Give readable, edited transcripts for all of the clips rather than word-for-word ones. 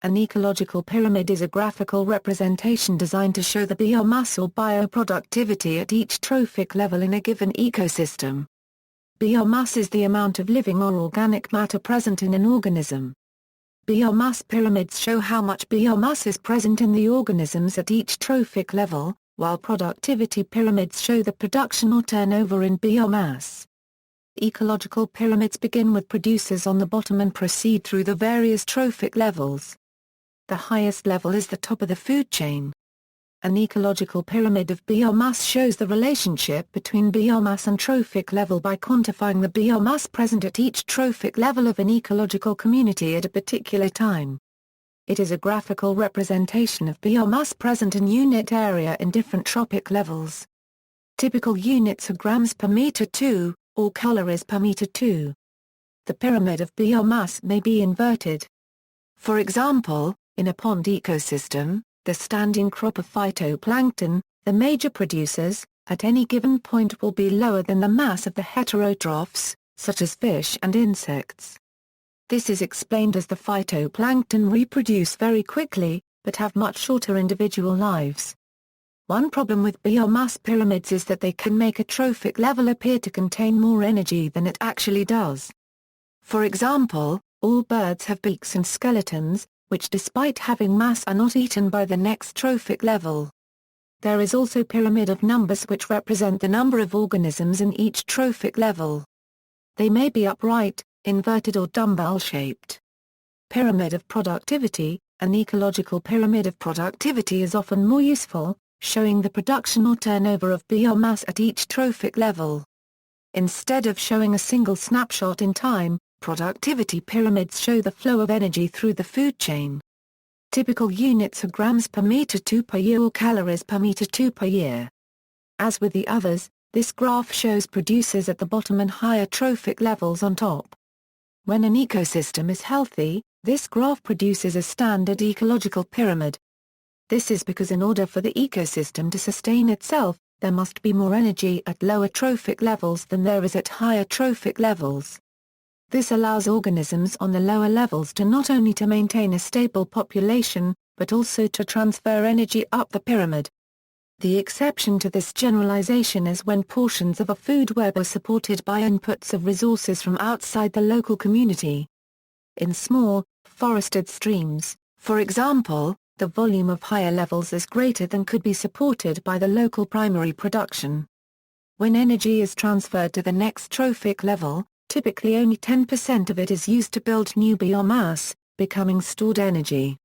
An ecological pyramid is a graphical representation designed to show the biomass or bioproductivity at each trophic level in a given ecosystem. Biomass is the amount of living or organic matter present in an organism. Biomass pyramids show how much biomass is present in the organisms at each trophic level, while productivity pyramids show the production or turnover in biomass. Ecological pyramids begin with producers on the bottom and proceed through the various trophic levels. The highest level is the top of the food chain. An ecological pyramid of biomass shows the relationship between biomass and trophic level by quantifying the biomass present at each trophic level of an ecological community at a particular time. It is a graphical representation of biomass present in unit area in different trophic levels. Typical units are grams per meter 2, or calories per meter 2. The pyramid of biomass may be inverted. For example, in a pond ecosystem, the standing crop of phytoplankton, the major producers, at any given point will be lower than the mass of the heterotrophs, such as fish and insects. This is explained as the phytoplankton reproduce very quickly, but have much shorter individual lives. One problem with biomass pyramids is that they can make a trophic level appear to contain more energy than it actually does. For example, all birds have beaks and skeletons, which despite having mass are not eaten by the next trophic level. There is also pyramid of numbers which represent the number of organisms in each trophic level. They may be upright, inverted or dumbbell-shaped. Pyramid of productivity. An ecological pyramid of productivity is often more useful, showing the production or turnover of biomass at each trophic level. Instead of showing a single snapshot in time, productivity pyramids show the flow of energy through the food chain. Typical units are grams per meter 2 per year or calories per meter 2 per year. As with the others, this graph shows producers at the bottom and higher trophic levels on top. When an ecosystem is healthy, this graph produces a standard ecological pyramid. This is because in order for the ecosystem to sustain itself, there must be more energy at lower trophic levels than there is at higher trophic levels. This allows organisms on the lower levels to not only to maintain a stable population, but also to transfer energy up the pyramid. The exception to this generalization is when portions of a food web are supported by inputs of resources from outside the local community. In small, forested streams, for example, the volume of higher levels is greater than could be supported by the local primary production. When energy is transferred to the next trophic level, typically only 10% of it is used to build new biomass, becoming stored energy.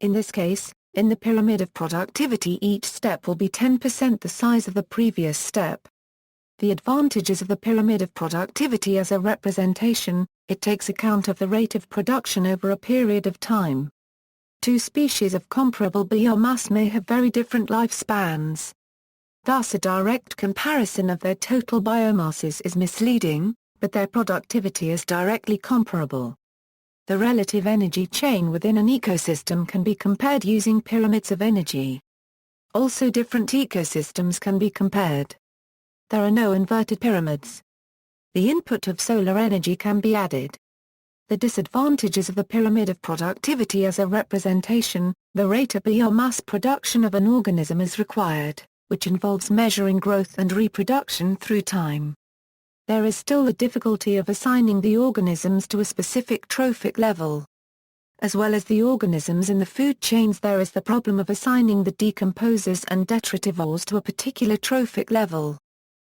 In this case, in the pyramid of productivity each step will be 10% the size of the previous step. The advantages of the pyramid of productivity as a representation, it takes account of the rate of production over a period of time. Two species of comparable biomass may have very different lifespans. Thus a direct comparison of their total biomasses is misleading, but their productivity is directly comparable. The relative energy chain within an ecosystem can be compared using pyramids of energy. Also different ecosystems can be compared. There are no inverted pyramids. The input of solar energy can be added. The disadvantages of the pyramid of productivity as a representation, the rate of biomass production of an organism is required, which involves measuring growth and reproduction through time. There is still the difficulty of assigning the organisms to a specific trophic level. As well as the organisms in the food chains, there is the problem of assigning the decomposers and detritivores to a particular trophic level.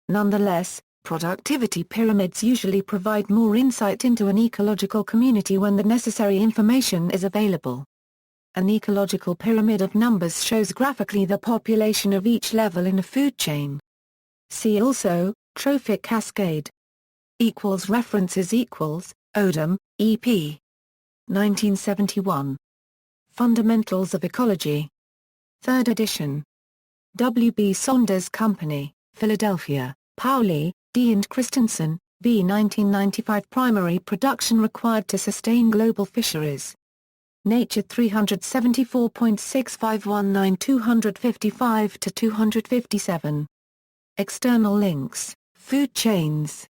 Nonetheless, productivity pyramids usually provide more insight into an ecological community when the necessary information is available. An ecological pyramid of numbers shows graphically the population of each level in a food chain. See also, trophic cascade. References Odum, E.P. 1971. Fundamentals of Ecology. 3rd edition. W. B. Saunders Company, Philadelphia, Pauli, D. and Christensen, B. 1995. Primary production required to sustain global fisheries. Nature 374.6519 255-257. External links, Food chains,